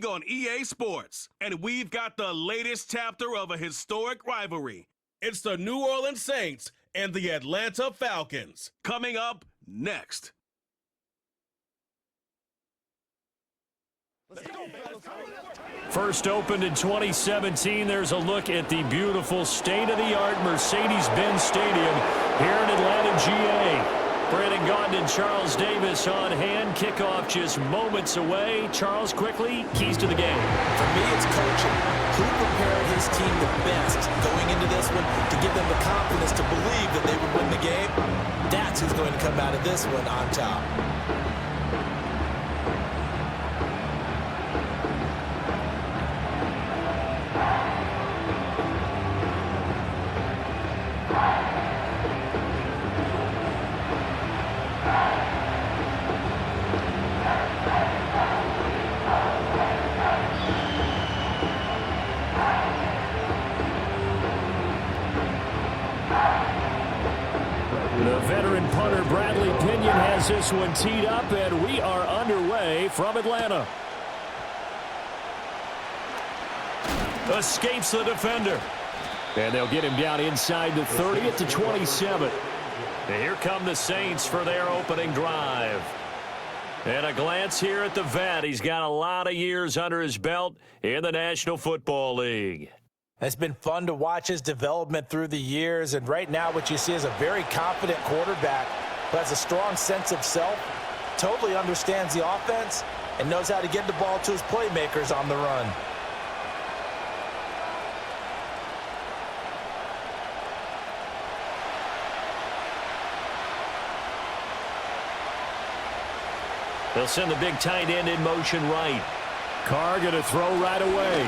on EA Sports, and we've got the latest chapter of a historic rivalry. It's the New Orleans Saints and the Atlanta Falcons. Coming up next. First opened in 2017, there's a look at the beautiful state-of-the-art Mercedes-Benz Stadium here in Atlanta, GA. Brandon Gaudin and Charles Davis on hand. Kickoff just moments away. Charles, quickly, keys to the game. For me, it's coaching. Who prepared his team the best going into this one to give them the confidence to believe that they would win the game? That's who's going to come out of this one on top. The veteran punter Bradley Pinion has this one teed up, and we are underway from Atlanta. Escapes the defender. And they'll get him down inside the 30 at the 27. And here come the Saints for their opening drive. And a glance here at the vet. He's got a lot of years under his belt in the National Football League. It's been fun to watch his development through the years, and right now what you see is a very confident quarterback who has a strong sense of self, totally understands the offense, and knows how to get the ball to his playmakers on the run. They'll send the big tight end in motion right. Carr going to throw right away.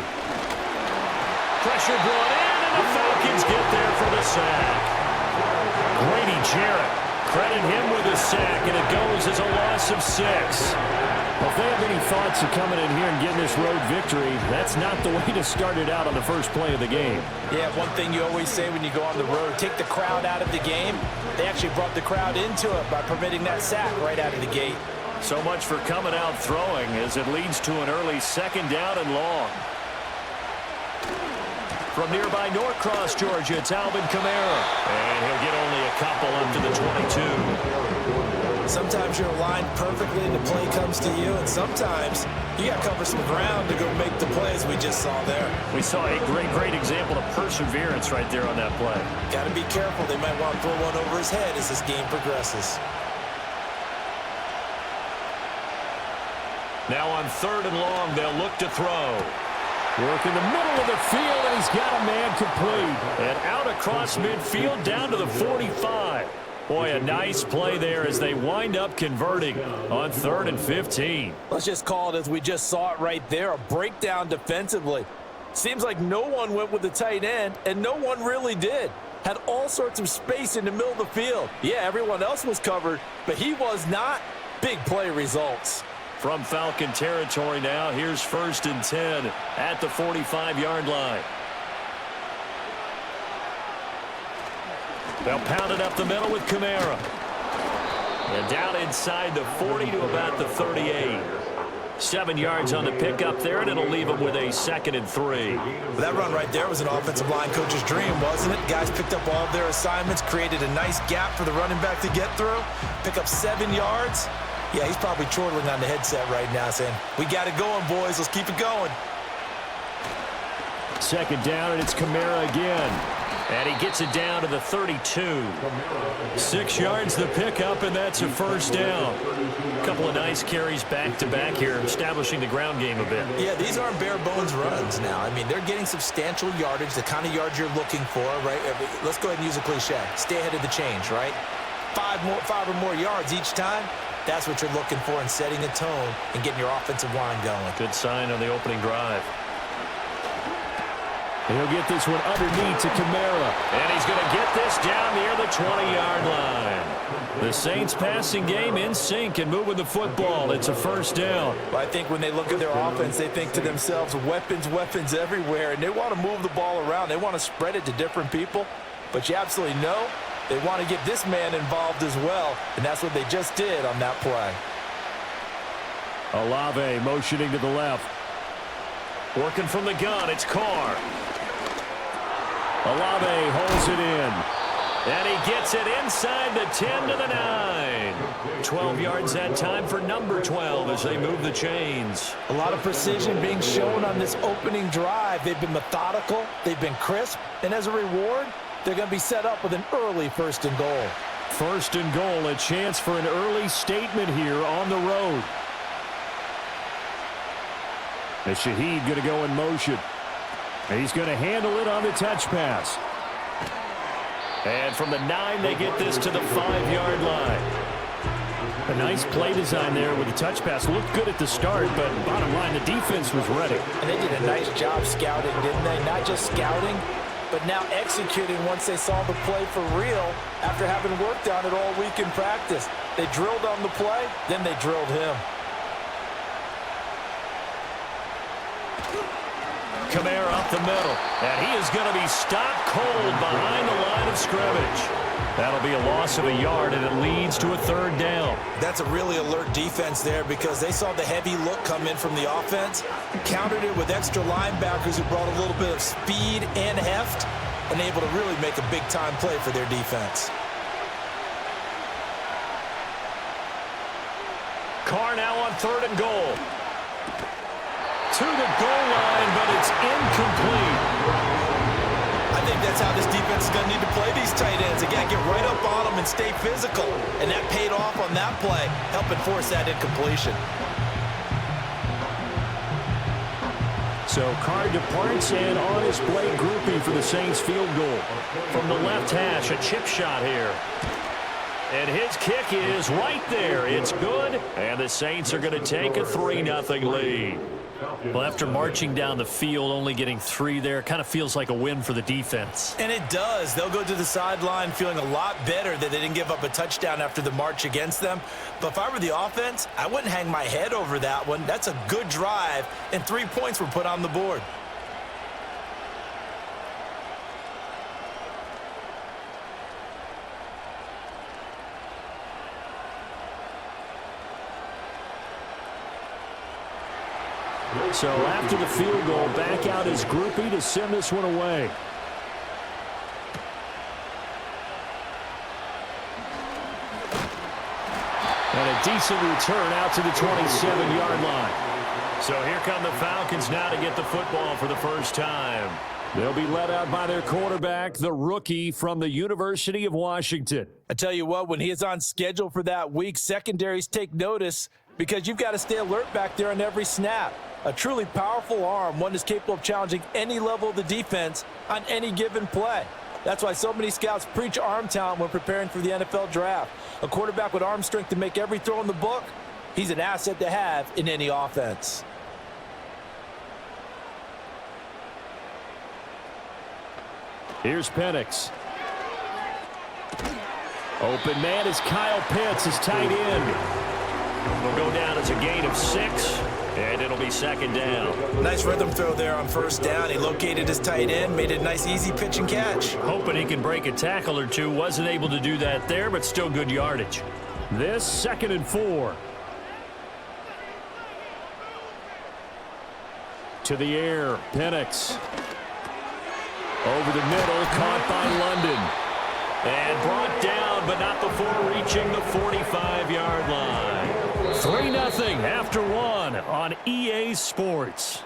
Pressure brought in, and the Falcons get there for the sack. Grady Jarrett, credit him with a sack, and it goes as a loss of 6. Well, if they have any thoughts of coming in here and getting this road victory, that's not the way to start it out on the first play of the game. Yeah, one thing you always say when you go on the road, take the crowd out of the game. They actually brought the crowd into it by permitting that sack right out of the gate. So much for coming out throwing as it leads to an early second down and long. From nearby Norcross, Georgia, it's Alvin Kamara. And he'll get only a couple up to the 22. Sometimes you're aligned perfectly and the play comes to you, and sometimes you got to cover some ground to go make the plays we just saw there. We saw a great example of perseverance right there on that play. Got to be careful. They might want to throw one over his head as this game progresses. Now on 3rd and long, they'll look to throw. Work in the middle of the field, and he's got a man complete. And out across midfield, down to the 45. Boy, a nice play there as they wind up converting on 3rd and 15. Let's just call it as we just saw it right there, a breakdown defensively. Seems like no one went with the tight end, and no one really did. Had all sorts of space in the middle of the field. Yeah, everyone else was covered, but he was not. Big play results. From Falcon territory now, here's 1st and 10 at the 45-yard line. They'll pound it up the middle with Kamara. And down inside the 40 to about the 38. 7 yards on the pickup there, and it'll leave them with a 2nd and 3. Well, that run right there was an offensive line coach's dream, wasn't it? Guys picked up all of their assignments, created a nice gap for the running back to get through, pick up 7 yards. Yeah, he's probably chortling on the headset right now saying, we got it going, boys. Let's keep it going. 2nd down, and it's Kamara again. And he gets it down to the 32. 6 yards the pickup, and that's a 1st down. A couple of nice carries back-to-back here, establishing the ground game a bit. Yeah, these aren't bare-bones runs now. I mean, they're getting substantial yardage, the kind of yards you're looking for, right? Let's go ahead and use a cliche. Stay ahead of the change, right? 5 or more yards each time. That's what you're looking for in setting a tone and getting your offensive line going. Good sign on the opening drive. He'll get this one underneath to Kamara. And he's going to get this down near the 20-yard line. The Saints passing game in sync and moving the football. It's a 1st down. Well, I think when they look at their offense, they think to themselves, weapons everywhere. And they want to move the ball around. They want to spread it to different people. But you absolutely know they want to get this man involved as well. And that's what they just did on that play. Olave motioning to the left. Working from the gun, it's Carr. Olave holds it in. And he gets it inside the 10 to the 9. 12 yards that time for number 12 as they move the chains. A lot of precision being shown on this opening drive. They've been methodical, they've been crisp, and as a reward, they're going to be set up with an early 1st and goal. 1st and goal, a chance for an early statement here on the road. And Shaheed going to go in motion. He's going to handle it on the touch pass. And from the 9, they get this to the 5-yard line. A nice play design there with the touch pass. Looked good at the start, but bottom line, the defense was ready. And they did a nice job scouting, didn't they? Not just scouting, but now executing once they saw the play for real after having worked on it all week in practice. They drilled on the play, then they drilled him. Kamara up the middle, and he is going to be stopped cold behind the line of scrimmage. That'll be a loss of a yard, and it leads to a 3rd down. That's a really alert defense there because they saw the heavy look come in from the offense, countered it with extra linebackers who brought a little bit of speed and heft, and able to really make a big-time play for their defense. Carr now on 3rd and goal. To the goal line, but it's incomplete. I think that's how this defense is going to need to play these tight ends. Again, get right up on them and stay physical. And that paid off on that play, helping force that incompletion. So Carr departs, and on his play grouping for the Saints field goal. From the left hash, a chip shot here. And his kick is right there. It's good, and the Saints are going to take a 3-0 lead. Well, after marching down the field, only getting 3 there, kind of feels like a win for the defense. And it does. They'll go to the sideline feeling a lot better that they didn't give up a touchdown after the march against them. But if I were the offense, I wouldn't hang my head over that one. That's a good drive, and 3 points were put on the board. So after the field goal, back out his groupie to send this one away. And a decent return out to the 27-yard line. So here come the Falcons now to get the football for the first time. They'll be led out by their quarterback, the rookie from the University of Washington. I tell you what, when he is on schedule for that week, secondaries take notice because you've got to stay alert back there on every snap. A truly powerful arm, one that's capable of challenging any level of the defense on any given play. That's why so many scouts preach arm talent when preparing for the NFL draft. A quarterback with arm strength to make every throw in the book, he's an asset to have in any offense. Here's Penix. Open man is Kyle Pitts, his tight end. Will go down as a gain of 6. And it'll be 2nd down. Nice rhythm throw there on 1st down. He located his tight end, made it a nice, easy pitch and catch. Hoping he can break a tackle or two. Wasn't able to do that there, but still good yardage. This 2nd and 4. To the air, Penix. Over the middle, caught by London. And brought down, but not before reaching the 45-yard line. 3-0 after 1 on EA Sports.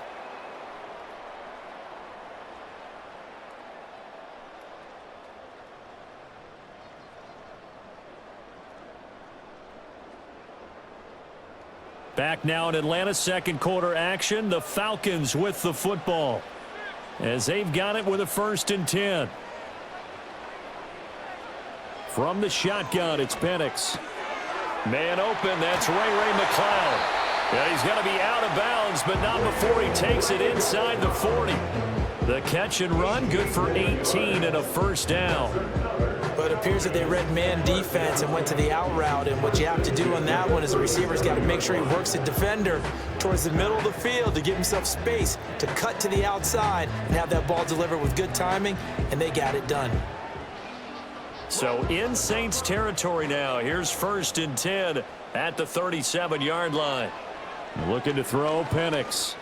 Back now in Atlanta, 2nd quarter action. The Falcons with the football as they've got it with a 1st and 10. From the shotgun, it's Penix. Man open, that's Ray McCloud. Yeah, he's going to be out of bounds, but not before he takes it inside the 40. The catch and run, good for 18 and a 1st down. But it appears that they read man defense and went to the out route, and what you have to do on that one is the receiver's got to make sure he works the defender towards the middle of the field to give himself space to cut to the outside and have that ball delivered with good timing, and they got it done. So in Saints territory now. Here's 1st and 10 at the 37-yard line. Looking to throw, Penix.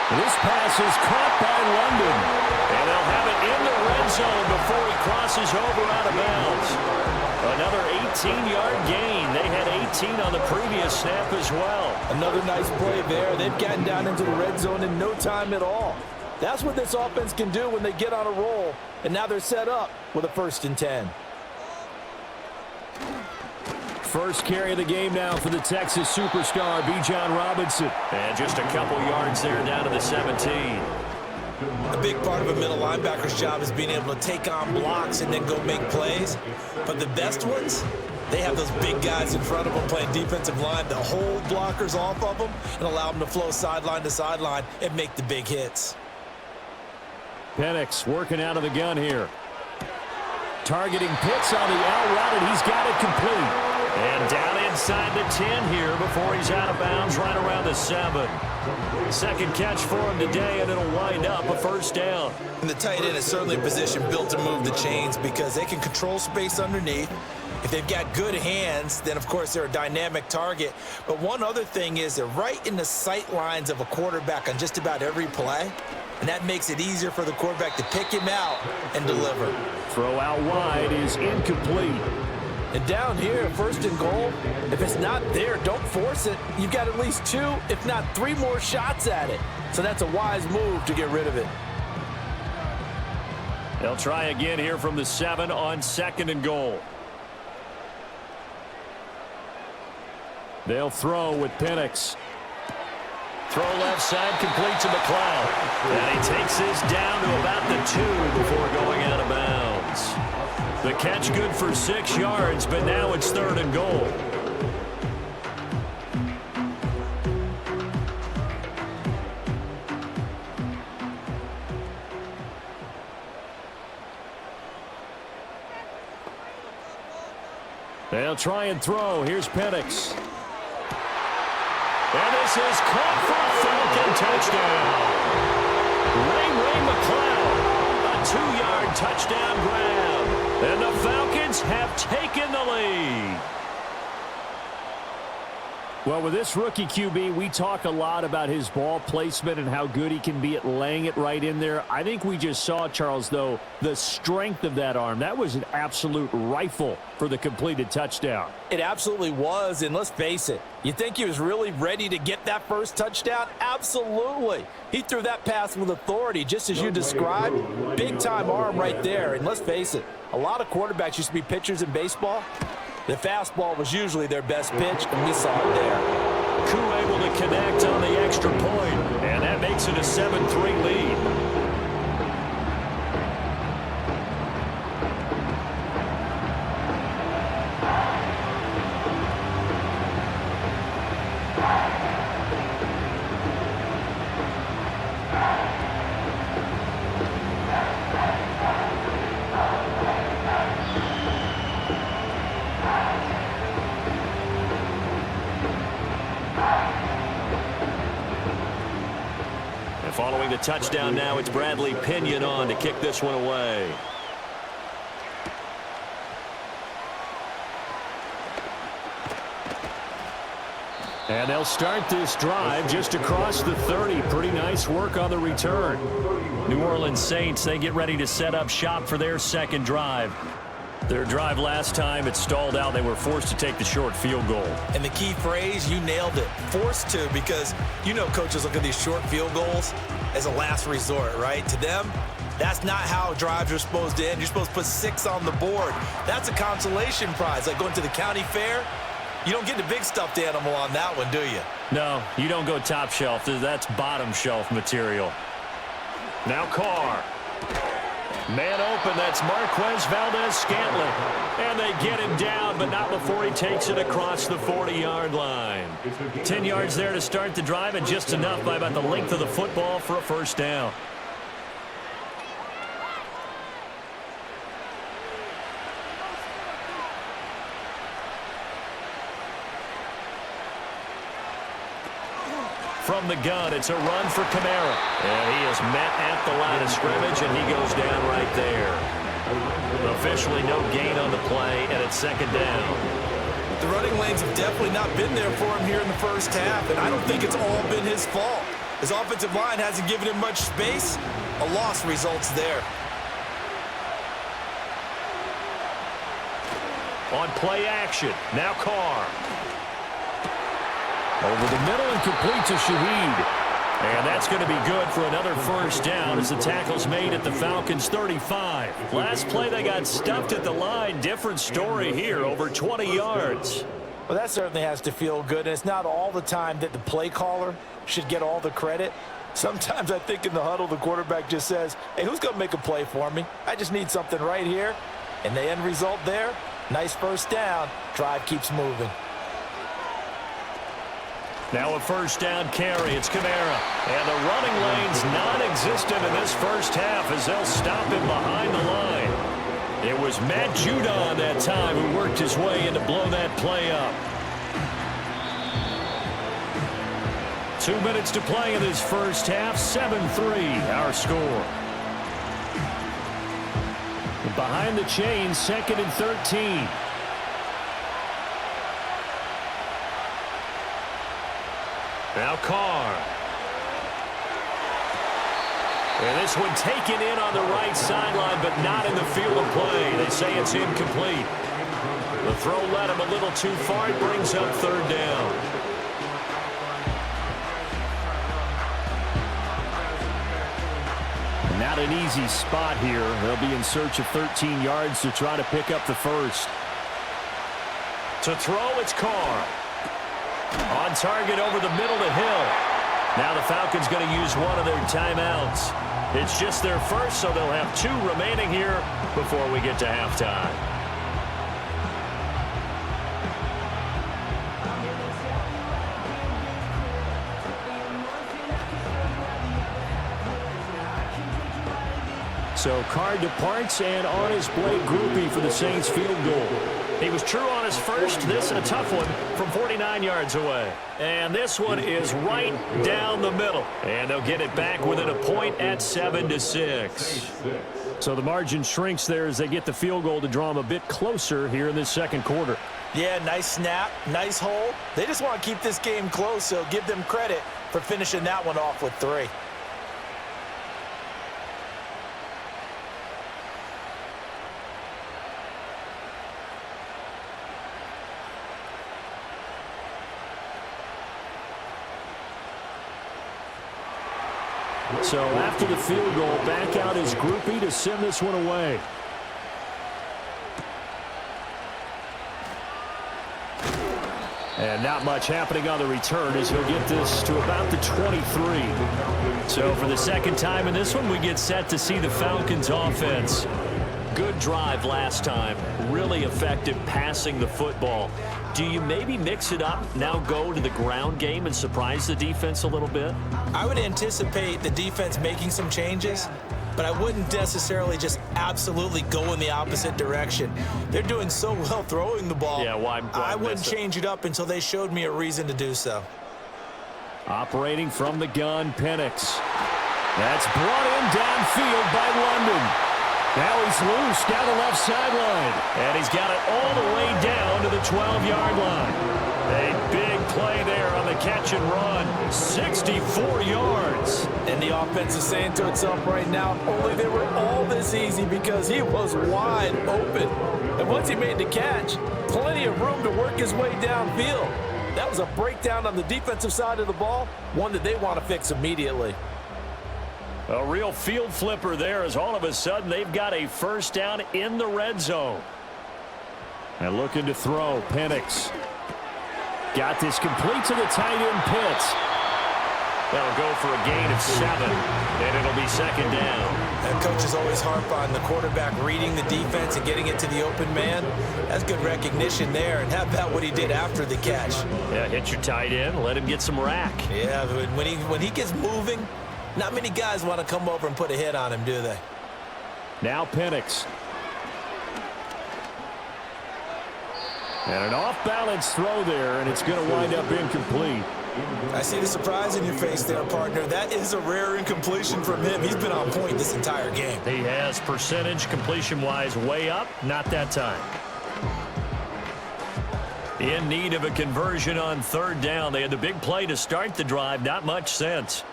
This pass is caught by London. And they'll have it in the red zone before he crosses over out of bounds. Another 18-yard gain. They had 18 on the previous snap as well. Another nice play there. They've gotten down into the red zone in no time at all. That's what this offense can do when they get on a roll. And now they're set up with a 1st and 10. First carry of the game now for the Texas superstar, Bijan Robinson. And just a couple yards there down to the 17. A big part of a middle linebacker's job is being able to take on blocks and then go make plays. But the best ones, they have those big guys in front of them playing defensive line to hold blockers off of them and allow them to flow sideline to sideline and make the big hits. Penix working out of the gun here. Targeting Pitts on the out route, and he's got it complete. And down inside the 10 here before he's out of bounds right around the 7. Second catch for him today, and it'll wind up a 1st down. And the tight end is certainly a position built to move the chains because they can control space underneath. If they've got good hands, then, of course, they're a dynamic target. But one other thing is they're right in the sight lines of a quarterback on just about every play. And that makes it easier for the quarterback to pick him out and deliver. Throw out wide is incomplete. And down here, 1st and goal, if it's not there, don't force it. You've got at least 2, if not 3 more shots at it. So that's a wise move to get rid of it. They'll try again here from the 7 on 2nd and goal. They'll throw with Penix. Throw left side, complete to McLeod. And he takes this down to about the 2 before going out of bounds. The catch good for 6 yards, but now it's 3rd and goal. They'll try and throw. Here's Penix. And this is caught for a Falcon touchdown. Ray McLeod, a 2-yard touchdown grab. And the Falcons have taken the lead. Well, with this rookie QB, we talk a lot about his ball placement and how good he can be at laying it right in there. I think we just saw, Charles, though, the strength of that arm. That was an absolute rifle for the completed touchdown. It absolutely was, and let's face it, you think he was really ready to get that first touchdown? Absolutely. He threw that pass with authority, just as you described. Big-time arm right there, and let's face it, a lot of quarterbacks used to be pitchers in baseball. The fastball was usually their best pitch, and we saw it there. Koo able to connect on the extra point, and that makes it a 7-3 lead. Following the touchdown now, it's Bradley Pinion on to kick this one away. And they'll start this drive just across the 30. Pretty nice work on the return. New Orleans Saints, they get ready to set up shop for their 2nd drive. Their drive last time, it stalled out. They were forced to take the short field goal. And the key phrase, you nailed it. Forced to, because you know coaches look at these short field goals as a last resort, right? To them, that's not how drives are supposed to end. You're supposed to put 6 on the board. That's a consolation prize. Like going to the county fair, you don't get the big stuffed animal on that one, do you? No, you don't go top shelf. That's bottom shelf material. Now Carr. Man open, that's Marquez Valdez-Scantling. And they get him down, but not before he takes it across the 40-yard line. 10 yards there to start the drive, and just enough by about the length of the football for a 1st down. From the gun, it's a run for Kamara. And he is met at the line of scrimmage, and he goes down right there. Officially no gain on the play, and it's 2nd down. The running lanes have definitely not been there for him here in the first half, and I don't think it's all been his fault. His offensive line hasn't given him much space. A loss results there. On play action, now Carr. Over the middle and complete to Shaheed. And that's going to be good for another first down as the tackle's made at the Falcons' 35. Last play they got stuffed at the line. Different story here, over 20 yards. Well, that certainly has to feel good, and it's not all the time that the play caller should get all the credit. Sometimes I think in the huddle, the quarterback just says, hey, who's going to make a play for me? I just need something right here. And the end result there, nice first down. Drive keeps moving. Now a first down carry. It's Kamara. And the running lane's non-existent in this first half as they'll stop him behind the line. It was Matt Judon that time who worked his way in to blow that play up. 2 minutes to play in this first half. 7-3 our score. Behind the chain, 2nd and 13. Now Carr. And this one taken in on the right sideline, but not in the field of play. They say it's incomplete. The throw led him a little too far. It brings up 3rd down. Not an easy spot here. They'll be in search of 13 yards to try to pick up the first. To throw, it's Carr. On target over the middle to Hill. Now the Falcons going to use one of their timeouts. It's just their first, so they'll have 2 remaining here before we get to halftime. So Carr departs, and on his Blake Groupie for the Saints field goal. He was true on his first. This a tough one from 49 yards away. And this one is right down the middle. And they'll get it back within a point at 7-6. So the margin shrinks there as they get the field goal to draw them a bit closer here in this second quarter. Yeah, nice snap, nice hold. They just want to keep this game close, so give them credit for finishing that one off with 3. So after the field goal, back out his groupie to send this one away. And not much happening on the return as he'll get this to about the 23. So for the second time in this one, we get set to see the Falcons offense. Good drive last time. Really effective passing the football. Do you maybe mix it up, now go to the ground game and surprise the defense a little bit? I would anticipate the defense making some changes, but I wouldn't necessarily just absolutely go in the opposite direction. They're doing so well throwing the ball. Yeah, why I wouldn't change it up until they showed me a reason to do so. Operating from the gun, Penix. That's brought in downfield by London. Now he's loose down the left sideline. And he's got it all the way down to the 12-yard line. A big play there on the catch and run. 64 yards. And the offense is saying to itself right now, if only they were all this easy, because he was wide open. And once he made the catch, plenty of room to work his way downfield. That was a breakdown on the defensive side of the ball, one that they want to fix immediately. A real field flipper there as all of a sudden they've got a first down in the red zone. And looking to throw, Penix. Got this complete to the tight end, Pitts. That'll go for a gain of 7, and it'll be 2nd down. And coaches always harp on the quarterback reading the defense and getting it to the open man. That's good recognition there, and how about what he did after the catch? Yeah, hit your tight end, let him get some rack. Yeah, but when he gets moving, not many guys want to come over and put a hit on him, do they? Now Penix. And an off-balance throw there, and it's going to wind up incomplete. I see the surprise in your face there, partner. That is a rare incompletion from him. He's been on point this entire game. He has percentage completion-wise way up. Not that time. In need of a conversion on 3rd down. They had the big play to start the drive. Not much sense.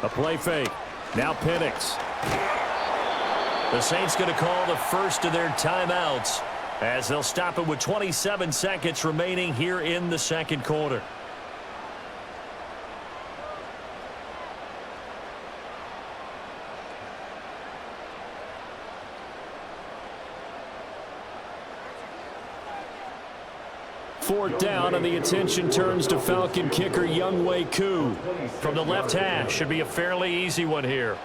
A play fake. Now Penix. The Saints going to call the first of their timeouts as they'll stop it with 27 seconds remaining here in the second quarter. Fourth down, and the attention turns to Falcon kicker Younghoe Koo. From the left hash, should be a fairly easy one here.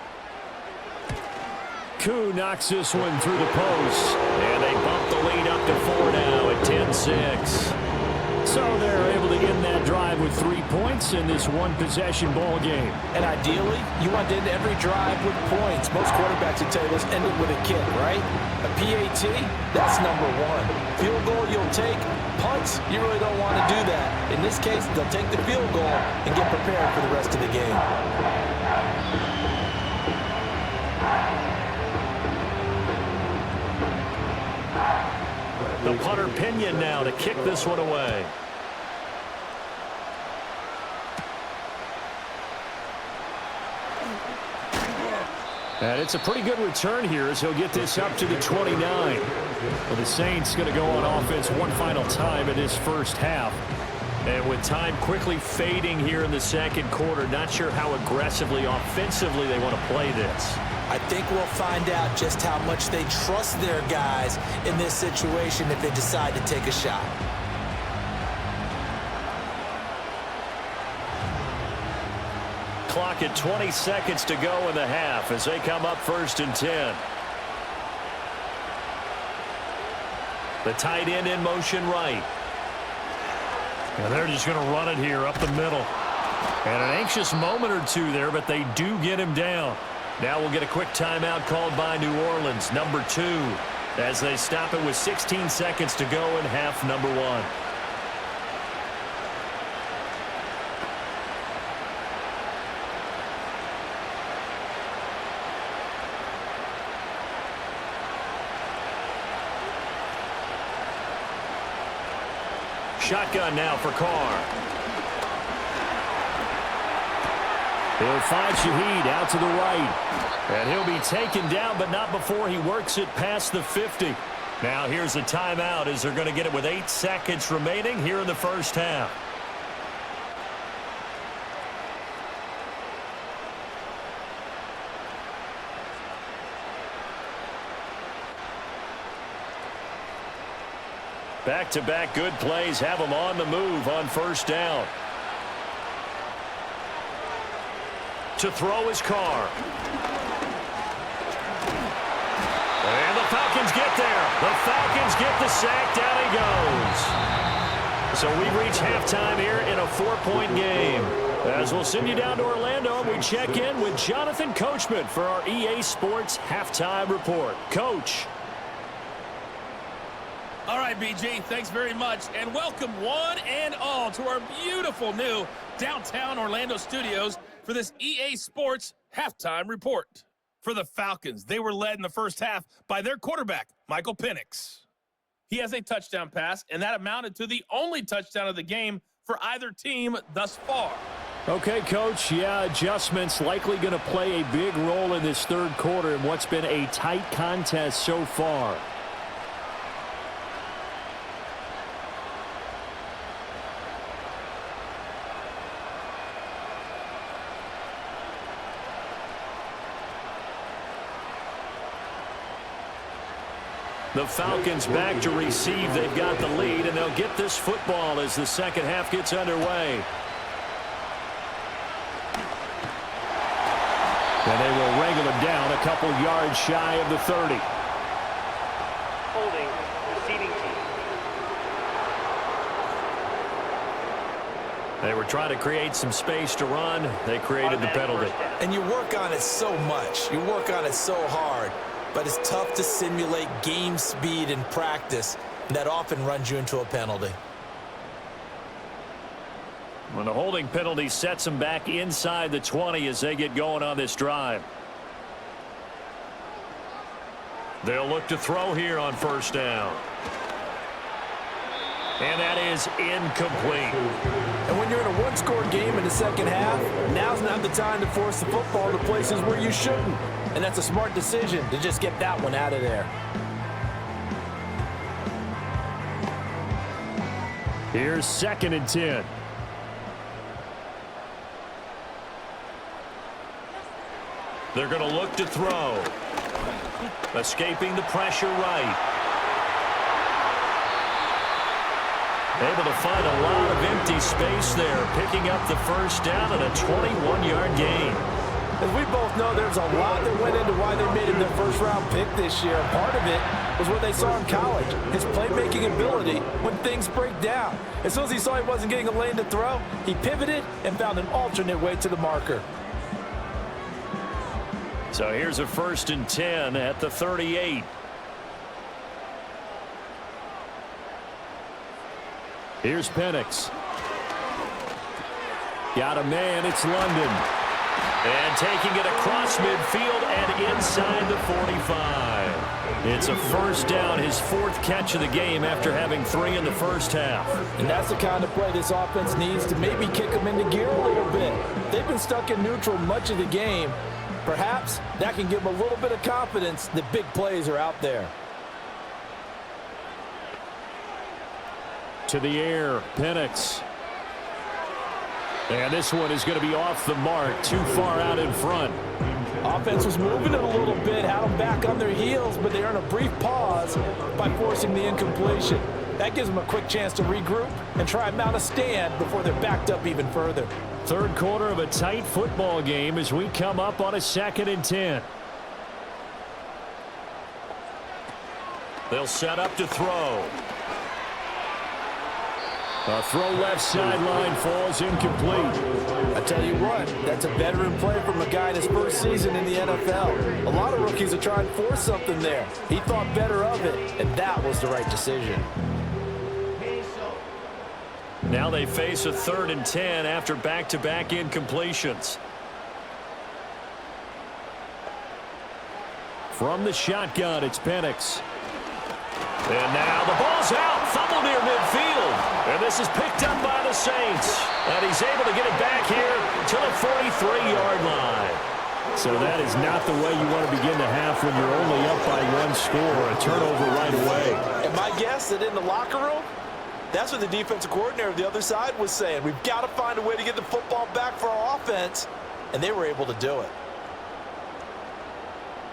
Koo knocks this one through the post, and they bump the lead up to 4 now at 10-6. So they're able to end that drive with 3 points in this one-possession ball game. And ideally, you want to end every drive with points. Most quarterbacks would tell you, let's end it with a kick, right? A PAT, that's number one. Field goal you'll take. Punts, you really don't want to do that. In this case, they'll take the field goal and get prepared for the rest of the game. The punter Pinion now to kick this one away. And it's a pretty good return here as he'll get this up to the 29. Well, the Saints going to go on offense one final time in this first half. And with time quickly fading here in the second quarter, not sure how aggressively, offensively they want to play this. I think we'll find out just how much they trust their guys in this situation if they decide to take a shot. Clock at 20 seconds to go in the half as they come up 1st and 10. The tight end in motion right. And they're just going to run it here up the middle. And an anxious moment or two there, but they do get him down. Now we'll get a quick timeout called by New Orleans, number 2, as they stop it with 16 seconds to go in half number 1. Shotgun now for Carr. He'll find Shaheed out to the right. And he'll be taken down, but not before he works it past the 50. Now here's a timeout as they're going to get it with 8 seconds remaining here in the first half. Back-to-back good plays have them on the move on first down. To throw is Carr. And the Falcons get there. The Falcons get the sack. Down he goes. So we've reached halftime here in a 4-point game. As we'll send you down to Orlando, we check in with Jonathan Coachman for our EA Sports Halftime Report. Coach. All right, BG, thanks very much. And welcome one and all to our beautiful new downtown Orlando studios for this EA Sports Halftime Report. For the Falcons, they were led in the first half by their quarterback, Michael Penix. He has a touchdown pass, and that amounted to the only touchdown of the game for either team thus far. Okay, Coach, yeah, adjustments likely going to play a big role in this third quarter in what's been a tight contest so far. The Falcons back to receive. They've got the lead, and they'll get this football as the second half gets underway. And they will wrangle him down a couple yards shy of the 30. Holding, receiving team. They were trying to create some space to run. They created the penalty. And you work on it so much. You work on it so hard. But it's tough to simulate game speed in practice. That often runs you into a penalty. When the holding penalty sets them back inside the 20 as they get going on this drive. They'll look to throw here on first down. And that is incomplete. And when you're in a one-score game in the second half, now's not the time to force the football to places where you shouldn't. And that's a smart decision to just get that one out of there. Here's 2nd and 10. They're going to look to throw. Escaping the pressure right. Able to find a lot of empty space there, picking up the first down and a 21-yard gain. As we both know, there's a lot that went into why they made him their first-round pick this year. Part of it was what they saw in college, his playmaking ability when things break down. As soon as he saw he wasn't getting a lane to throw, he pivoted and found an alternate way to the marker. So here's a 1st and 10 at the 38. Here's Penix. Got a man, it's London. And taking it across midfield and inside the 45. It's a first down, his 4th catch of the game after having 3 in the first half. And that's the kind of play this offense needs to maybe kick them into gear a little bit. They've been stuck in neutral much of the game. Perhaps that can give them a little bit of confidence that big plays are out there. To the air, Penix. And this one is going to be off the mark, too far out in front. Offense was moving it a little bit, had them back on their heels, but they earn a brief pause by forcing the incompletion. That gives them a quick chance to regroup and try and mount a stand before they're backed up even further. 3rd quarter of a tight football game as we come up on a 2nd and 10. They'll set up to throw. A throw left sideline falls incomplete. I tell you what, that's a veteran play from a guy in his first season in the NFL. A lot of rookies are trying to force something there. He thought better of it, and that was the right decision. Now they face a 3rd and 10 after back-to-back incompletions. From the shotgun, it's Penix. And now the ball's out, fumble near midfield. And this is picked up by the Saints. And he's able to get it back here to the 43-yard line. So that is not the way you want to begin the half when you're only up by 1 score. A turnover right away. And my guess that in the locker room, that's what the defensive coordinator of the other side was saying. We've got to find a way to get the football back for our offense. And they were able to do it.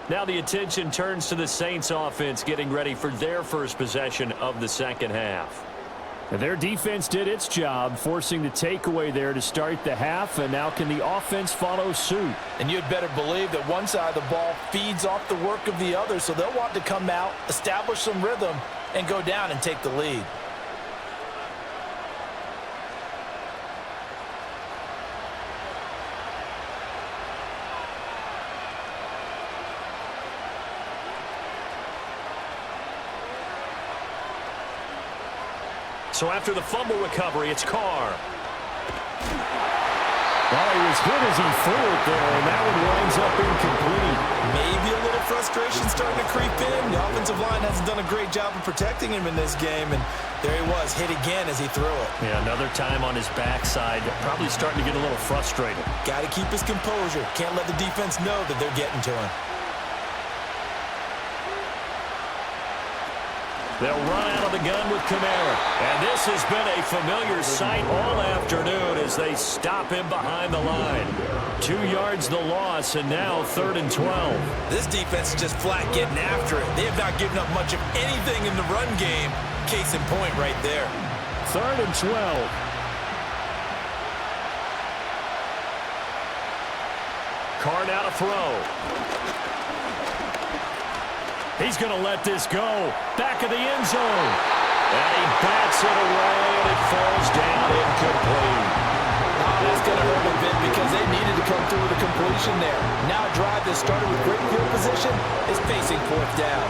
Now the attention turns to the Saints offense getting ready for their first possession of the second half. And their defense did its job, forcing the takeaway there to start the half, and now can the offense follow suit? And you'd better believe that one side of the ball feeds off the work of the other, so they'll want to come out, establish some rhythm, and go down and take the lead. So after the fumble recovery, it's Carr. Well, he was hit as he threw it there, and that one winds up incomplete. Maybe a little frustration starting to creep in. The offensive line hasn't done a great job of protecting him in this game, and there he was, hit again as he threw it. Yeah, another time on his backside, probably starting to get a little frustrated. Got to keep his composure. Can't let the defense know that they're getting to him. They'll run out of the gun with Kamara. And this has been a familiar sight all afternoon as they stop him behind the line. 2 yards the loss, and now 3rd and 12. This defense is just flat getting after it. They have not given up much of anything in the run game. Case in point right there. 3rd and 12. Carr now to throw. He's going to let this go. Back of the end zone. And he bats it away, and it falls down incomplete. That's going to hurt a bit because they needed to come through with a completion there. Now a drive that started with great field position is facing 4th down.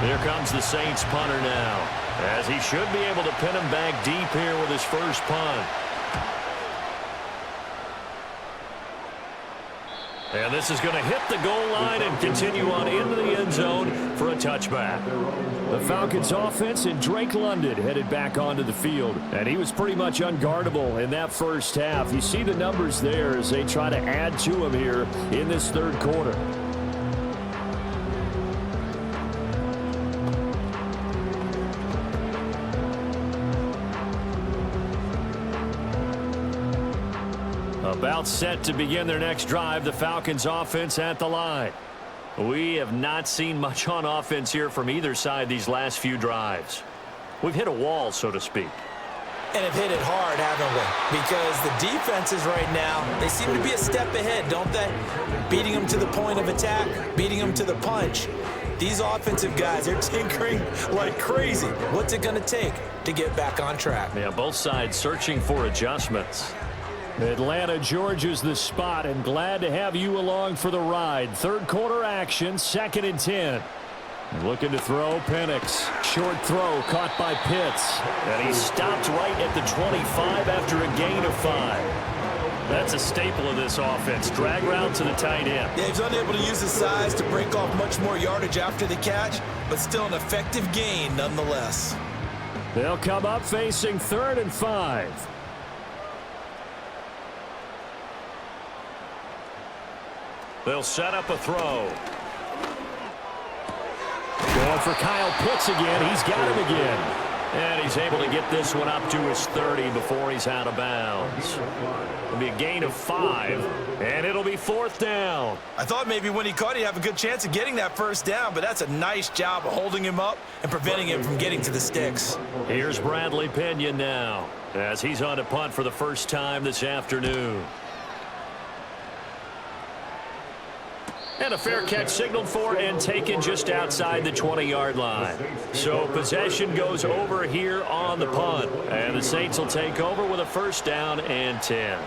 Here comes the Saints punter now, as he should be able to pin him back deep here with his first punt. And this is going to hit the goal line and continue on into the end zone for a touchback. The Falcons offense and Drake London headed back onto the field. And he was pretty much unguardable in that first half. You see the numbers there as they try to add to him here in this third quarter. About set to begin their next drive, the Falcons offense at the line. We have not seen much on offense here from either side these last few drives. We've hit a wall, so to speak. And have hit it hard, haven't we? Because the defenses right now, they seem to be a step ahead, don't they? Beating them to the point of attack, beating them to the punch. These offensive guys, they're tinkering like crazy. What's it going to take to get back on track? Yeah, both sides searching for adjustments. Atlanta, Georgia's the spot, and glad to have you along for the ride. Third quarter action, 2nd and 10. Looking to throw, Penix. Short throw caught by Pitts. And he stopped right at the 25 after a gain of 5. That's a staple of this offense. Drag route to the tight end. Yeah, he's unable to use his size to break off much more yardage after the catch, but still an effective gain nonetheless. They'll come up facing 3rd and 5. They'll set up a throw. Going for Kyle Pitts again. He's got him again. And he's able to get this one up to his 30 before he's out of bounds. It'll be a gain of 5, and it'll be 4th down. I thought maybe when he caught, he'd have a good chance of getting that first down, but that's a nice job of holding him up and preventing him from getting to the sticks. Here's Bradley Pinion now as he's on to punt for the first time this afternoon. And a fair catch signaled for and taken just outside the 20-yard line. So possession goes over here on the punt. And the Saints will take over with a 1st down and 10.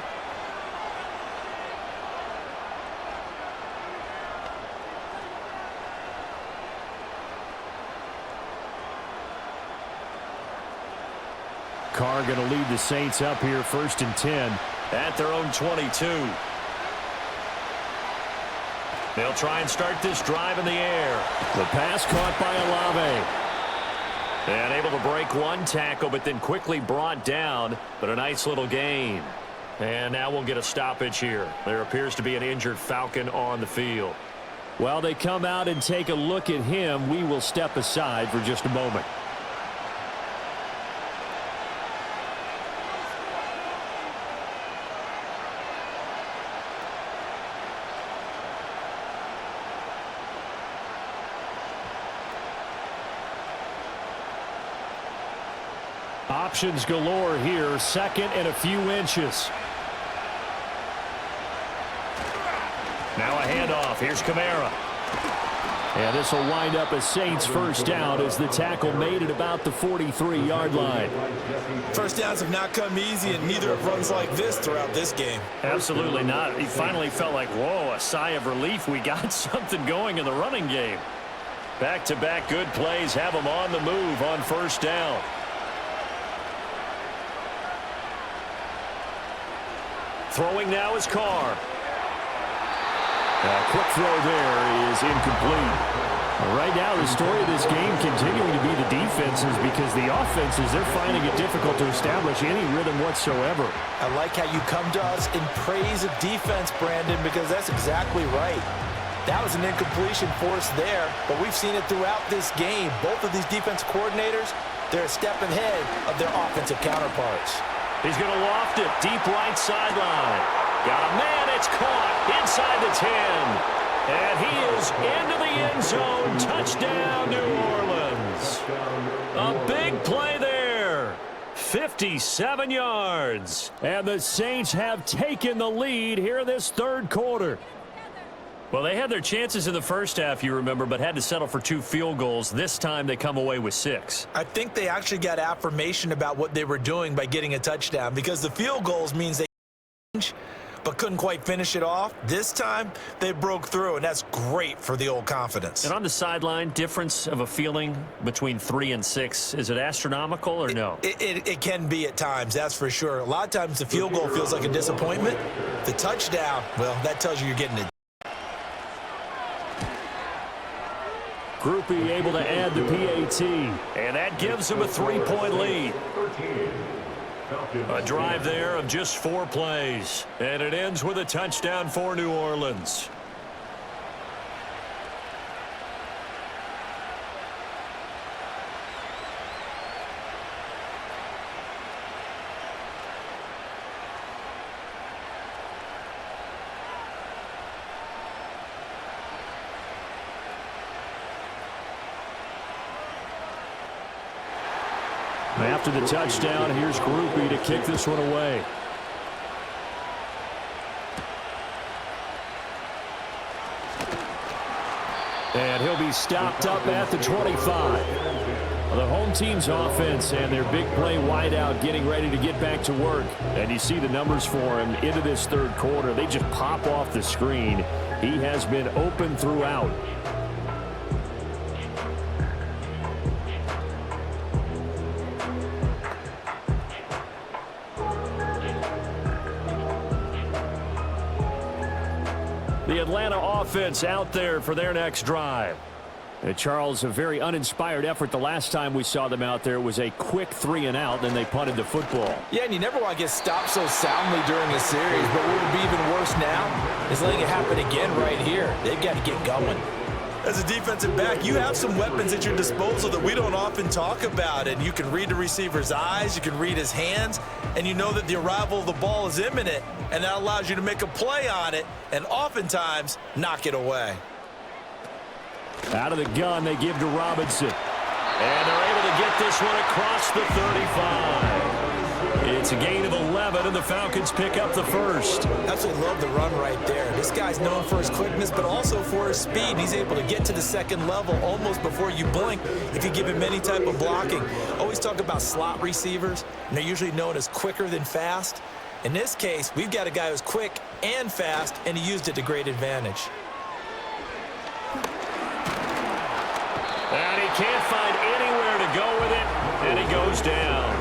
Carr going to lead the Saints up here, 1st and 10. At their own 22. They'll try and start this drive in the air. The pass caught by Olave. And able to break one tackle, but then quickly brought down. But a nice little gain. And now we'll get a stoppage here. There appears to be an injured Falcon on the field. While they come out and take a look at him, we will step aside for just a moment. Options galore here, 2nd and a few inches. Now a handoff. Here's Kamara. And this will wind up a Saints 1st down as the tackle made at about the 43-yard line. First downs have not come easy, and neither have runs like this throughout this game. Absolutely not. He finally felt like, whoa, a sigh of relief. We got something going in the running game. Back-to-back good plays have him on the move on 1st down. Throwing now is Carr. A quick throw there is incomplete. Right now, the story of this game continuing to be the defenses because the offenses, they're finding it difficult to establish any rhythm whatsoever. I like how you come to us in praise of defense, Brandon, because that's exactly right. That was an incompletion forced there, but we've seen it throughout this game. Both of these defense coordinators, they're a step ahead of their offensive counterparts. He's going to loft it deep right sideline. Got a man. It's caught inside the 10. And he is into the end zone. Touchdown, New Orleans. A big play there. 57 yards. And the Saints have taken the lead here in this third quarter. Well, they had their chances in the first half, you remember, but had to settle for 2 field goals. This time they come away with 6. I think they actually got affirmation about what they were doing by getting a touchdown because the field goals means they changed but couldn't quite finish it off. This time they broke through, and that's great for the old confidence. And on the sideline, difference of a feeling between 3 and 6, is it astronomical or no? It can be at times, that's for sure. A lot of times the field goal feels like a disappointment. The touchdown, well, that tells you you're getting it. Groupie able to add the PAT, and that gives them a 3-point lead. A drive there of just 4 plays, and it ends with a touchdown for New Orleans. After the touchdown, here's Groupie to kick this one away. And he'll be stopped up at the 25. The home team's offense and their big play wideout getting ready to get back to work. And you see the numbers for him into this third quarter. They just pop off the screen. He has been open throughout. The Atlanta offense out there for their next drive. Charles, a very uninspired effort the last time we saw them out there. It was a quick 3-and-out, then they punted the football. Yeah, and you never want to get stopped so soundly during a series, but what would be even worse now is letting it happen again right here. They've got to get going. As a defensive back, you have some weapons at your disposal that we don't often talk about, and you can read the receiver's eyes, you can read his hands, and you know that the arrival of the ball is imminent, and that allows you to make a play on it and oftentimes knock it away. Out of the gun, they give to Robinson. And they're able to get this one across the 35. It's a gain of 11, and the Falcons pick up the first. Absolutely love the run right there. This guy's known for his quickness, but also for his speed. He's able to get to the second level almost before you blink if you give him any type of blocking. Always talk about slot receivers, and they're usually known as quicker than fast. In this case, we've got a guy who's quick and fast, and he used it to great advantage. And he can't find anywhere to go with it, and he goes down.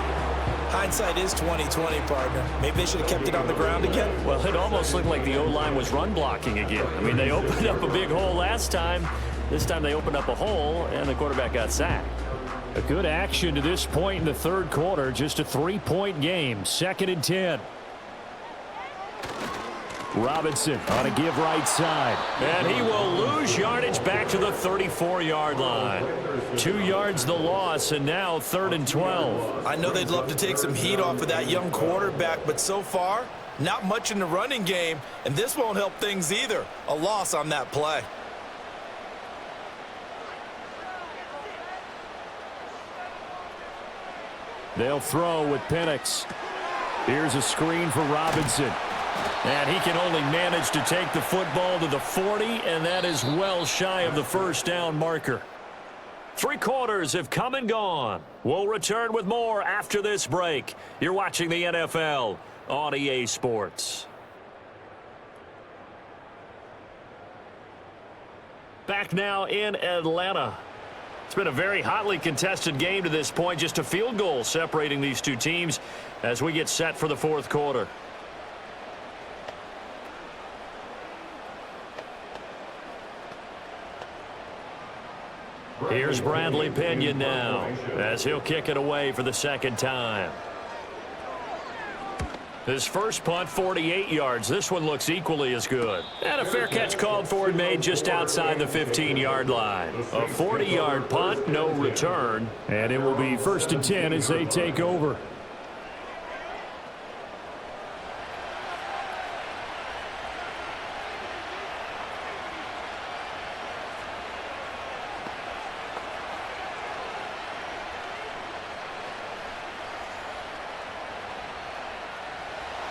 Hindsight is 20/20, partner. Maybe they should have kept it on the ground again. Well, it almost looked like the O-line was run blocking again. I mean, they opened up a big hole last time. This time they opened up a hole, and the quarterback got sacked. A good action to this point in the third quarter. Just a 3-point game. 2nd and 10. Robinson on a give right side. And he will lose yardage back to the 34-yard line. 2 yards the loss, and now 3rd and 12. I know they'd love to take some heat off of that young quarterback, but so far, not much in the running game, and this won't help things either. A loss on that play. They'll throw with Penix. Here's a screen for Robinson. And he can only manage to take the football to the 40, and that is well shy of the first down marker. 3 quarters have come and gone. We'll return with more after this break. You're watching the NFL on EA Sports. Back now in Atlanta. It's been a very hotly contested game to this point. Just a field goal separating these two teams as we get set for the fourth quarter. Here's Bradley Pinion now as he'll kick it away for the 2nd time. His first punt, 48 yards. This one looks equally as good. And a fair catch called for and made just outside the 15-yard line. A 40-yard punt, no return. And it will be 1st and 10 as they take over.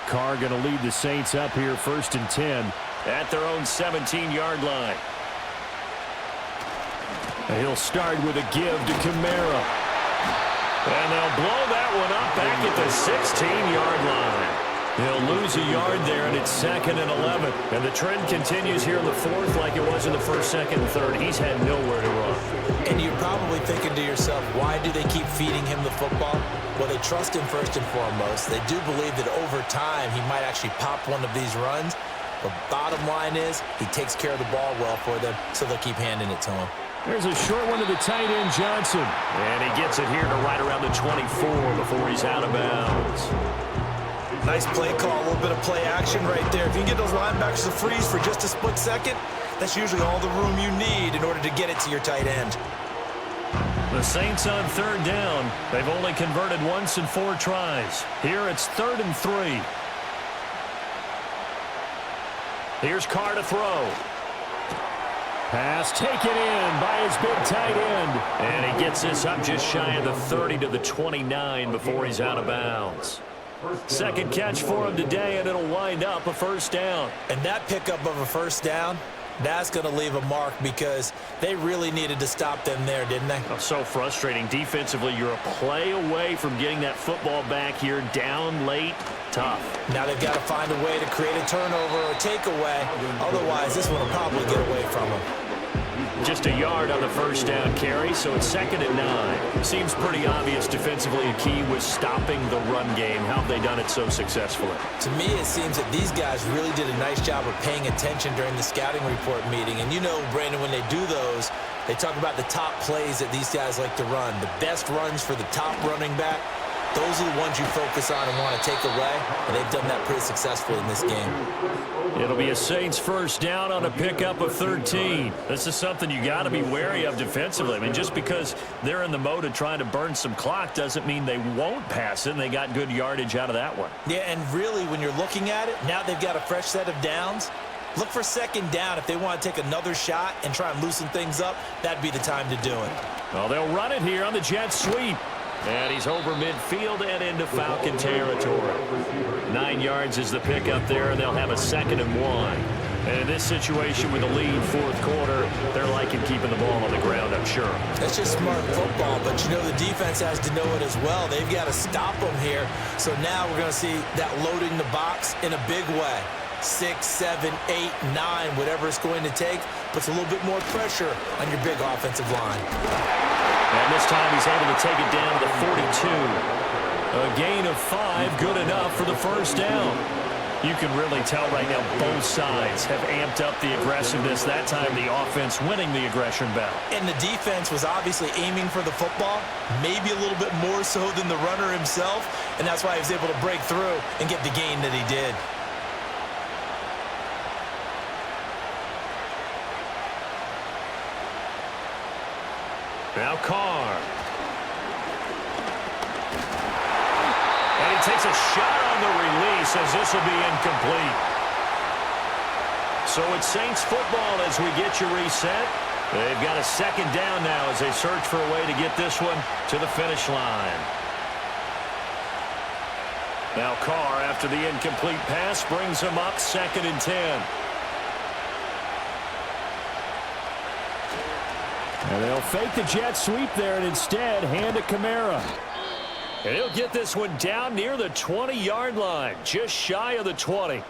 Carr going to lead the Saints up here 1st and 10 at their own 17-yard line. He'll start with a give to Kamara. And they'll blow that one up back at the 16-yard line. He'll lose a yard there, and it's 2nd and 11. And the trend continues here in the 4th like it was in the 1st, 2nd, and 3rd. He's had nowhere to run. And you're probably thinking to yourself, why do they keep feeding him the football? Well, they trust him first and foremost. They do believe that over time he might actually pop one of these runs. But bottom line is he takes care of the ball well for them, so they'll keep handing it to him. There's a short one to the tight end, Johnson. And he gets it here to right around the 24 before he's out of bounds. Nice play call, a little bit of play action right there. If you can get those linebackers to freeze for just a split second, that's usually all the room you need in order to get it to your tight end. The Saints on third down. They've only converted once in 4 tries. Here it's 3rd and 3. Here's Carr to throw. Pass taken in by his big tight end. And he gets this up just shy of the 30 to the 29 before he's out of bounds. Second catch for him today, and it'll wind up a first down. And that pickup of a first down, that's going to leave a mark because they really needed to stop them there, didn't they? Oh, so frustrating. Defensively, you're a play away from getting that football back here down late. Tough. Now they've got to find a way to create a turnover or a takeaway. Otherwise, this one will probably get away from them. Just a yard on the first down carry, so it's 2nd and 9. Seems pretty obvious defensively a key was stopping the run game. How have they done it so successfully? To me, it seems that these guys really did a nice job of paying attention during the scouting report meeting. And you know, Brandon, when they do those, they talk about the top plays that these guys like to run. The best runs for the top running back. Those are the ones you focus on and want to take away, and they've done that pretty successfully in this game. It'll be a Saints first down on a pickup of 13. This is something you got to be wary of defensively. I mean, just because they're in the mode of trying to burn some clock doesn't mean they won't pass it, and they got good yardage out of that one. Yeah, and really, when you're looking at it, now they've got a fresh set of downs. Look for 2nd down. If they want to take another shot and try and loosen things up, that'd be the time to do it. Well, they'll run it here on the jet sweep. And he's over midfield and into Falcon territory. 9 yards is the pickup there, and they'll have a 2nd and 1. And in this situation with a lead 4th quarter, they're liking keeping the ball on the ground, I'm sure. That's just smart football, but you know the defense has to know it as well. They've got to stop them here. So now we're going to see that loading the box in a big way. 6, 7, 8, 9, whatever it's going to take, puts a little bit more pressure on your big offensive line. And this time he's able to take it down to the 42. A gain of 5, good enough for the first down. You can really tell right now both sides have amped up the aggressiveness. That time the offense winning the aggression battle. And the defense was obviously aiming for the football, maybe a little bit more so than the runner himself, and that's why he was able to break through and get the gain that he did. Now Carr. And he takes a shot on the release as this will be incomplete. So it's Saints football as we get you reset. They've got a 2nd down now as they search for a way to get this one to the finish line. Now Carr, after the incomplete pass, brings him up 2nd and 10. And they'll fake the jet sweep there and instead hand to Kamara. And he'll get this one down near the 20-yard line, just shy of the 20.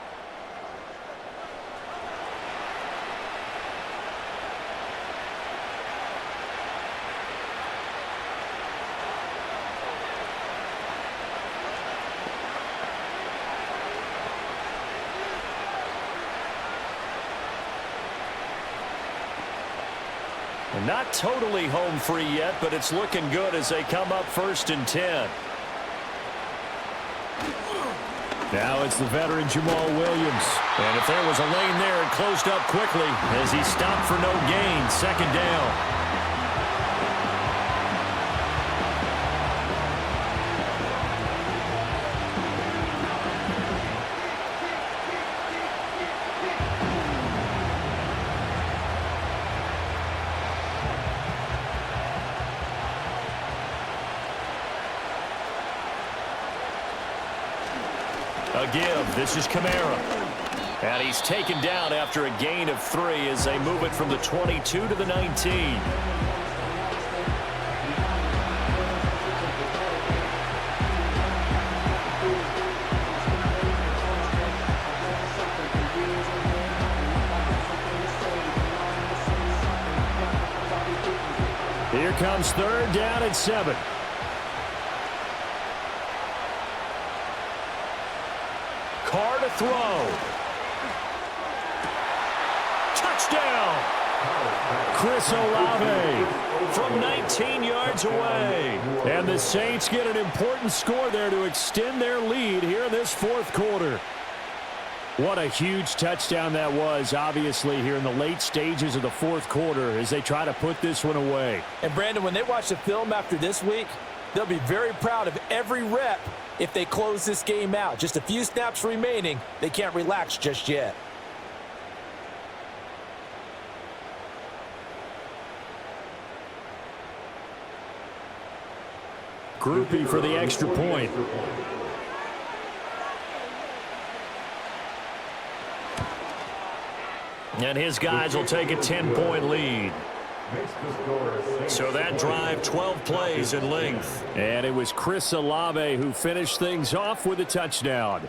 Not totally home free yet, but it's looking good as they come up 1st and 10. Now it's the veteran Jamal Williams. And if there was a lane there, it closed up quickly as he stopped for no gain. 2nd down. A give. This is Kamara. And he's taken down after a gain of 3 as they move it from the 22 to the 19. Here comes 3rd down and 7. Carr to throw. Touchdown! Chris Olave from 19 yards away. And the Saints get an important score there to extend their lead here in this fourth quarter. What a huge touchdown that was, obviously, here in the late stages of the fourth quarter as they try to put this one away. And, Brandon, when they watch the film after this week, they'll be very proud of every rep if they close this game out. Just a few snaps remaining. They can't relax just yet. Groupie for the extra point. And his guys will take a 10-point lead. So that drive, 12 plays in length. And it was Chris Olave who finished things off with a touchdown.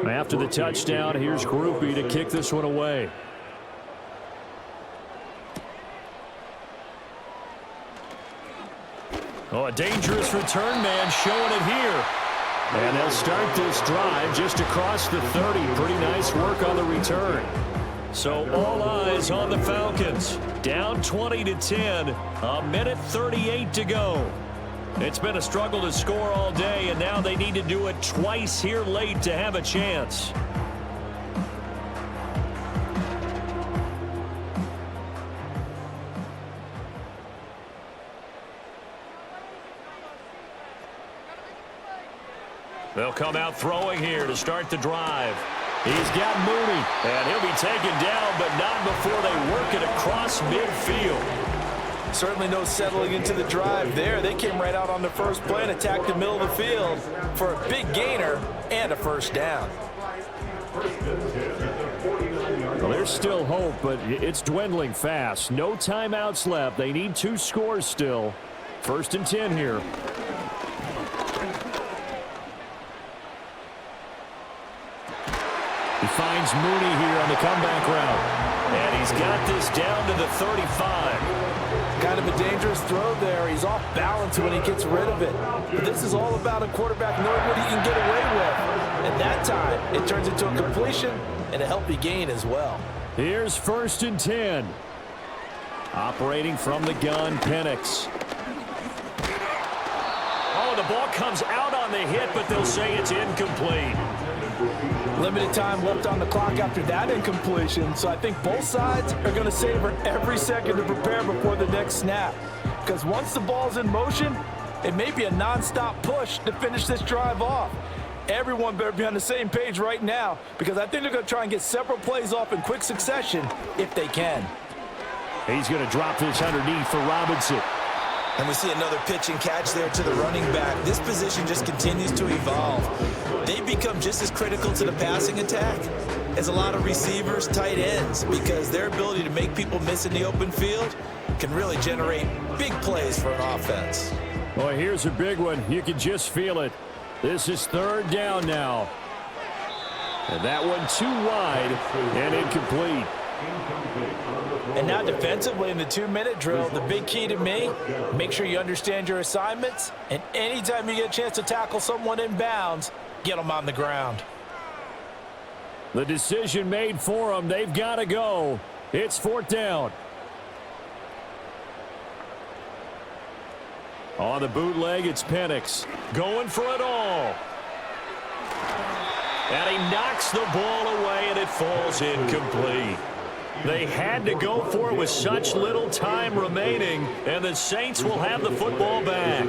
After the touchdown, here's Groupie to kick this one away. Oh, a dangerous return man showing it here. And they'll start this drive just across the 30. Pretty nice work on the return. So all eyes on the Falcons. Down 20-10, a minute 38 to go. It's been a struggle to score all day, and now they need to do it twice here late to have a chance. They'll come out throwing here to start the drive. He's got Mooney, and he'll be taken down, but not before they work it across midfield. Certainly no settling into the drive there. They came right out on the first play and attacked the middle of the field for a big gainer and a first down. Well, there's still hope, but it's dwindling fast. No timeouts left. They need 2 scores still. 1st and 10 here. He finds Mooney here on the comeback route. And he's got this down to the 35. Kind of a dangerous throw there. He's off balance when he gets rid of it. But this is all about a quarterback knowing what he can get away with. And that time, it turns into a completion and a healthy gain as well. Here's 1st and 10. Operating from the gun, Penix. Oh, the ball comes out on the hit, but they'll say it's incomplete. Limited time left on the clock after that incompletion, so I think both sides are going to savor every second to prepare before the next snap. Because once the ball's in motion, it may be a nonstop push to finish this drive off. Everyone better be on the same page right now, because I think they're going to try and get several plays off in quick succession if they can. He's going to drop this underneath for Robinson. And we see another pitch and catch there to the running back. This position just continues to evolve. They become just as critical to the passing attack as a lot of receivers, tight ends, because their ability to make people miss in the open field can really generate big plays for an offense. Boy, here's a big one. You can just feel it. This is 3rd down now. And that one too wide and incomplete. And now defensively in the 2-minute drill, the big key to me, make sure you understand your assignments, and anytime you get a chance to tackle someone in bounds, get them on the ground. The decision made for them. They've got to go. It's 4th down. On the bootleg, it's Penix. Going for it all. And he knocks the ball away, and it falls incomplete. They had to go for it with such little time remaining, and the Saints will have the football back.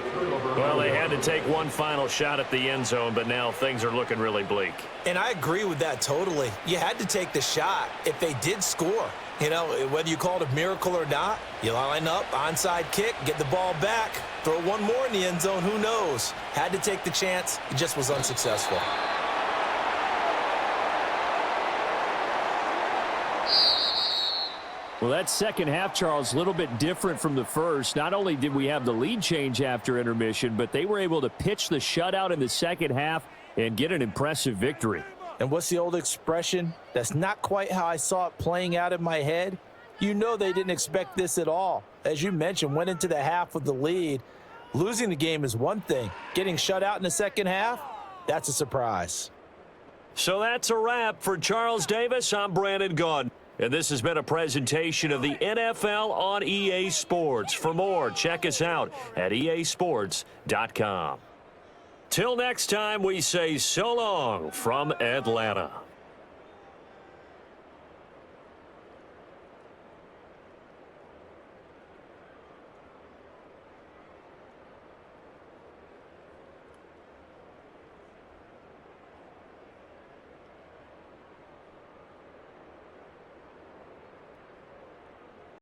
Well, they had to take one final shot at the end zone, but now things are looking really bleak. And I agree with that totally. You had to take the shot if they did score. You know, whether you call it a miracle or not, you line up, onside kick, get the ball back, throw one more in the end zone, who knows? Had to take the chance, it just was unsuccessful. Well, that second half, Charles, a little bit different from the first. Not only did we have the lead change after intermission, but they were able to pitch the shutout in the second half and get an impressive victory. And what's the old expression? That's not quite how I saw it playing out in my head. You know they didn't expect this at all. As you mentioned, went into the half with the lead. Losing the game is one thing. Getting shut out in the second half, that's a surprise. So that's a wrap. For Charles Davis, I'm Brandon Gaudin. And this has been a presentation of the NFL on EA Sports. For more, check us out at easports.com. Till next time, we say so long from Atlanta.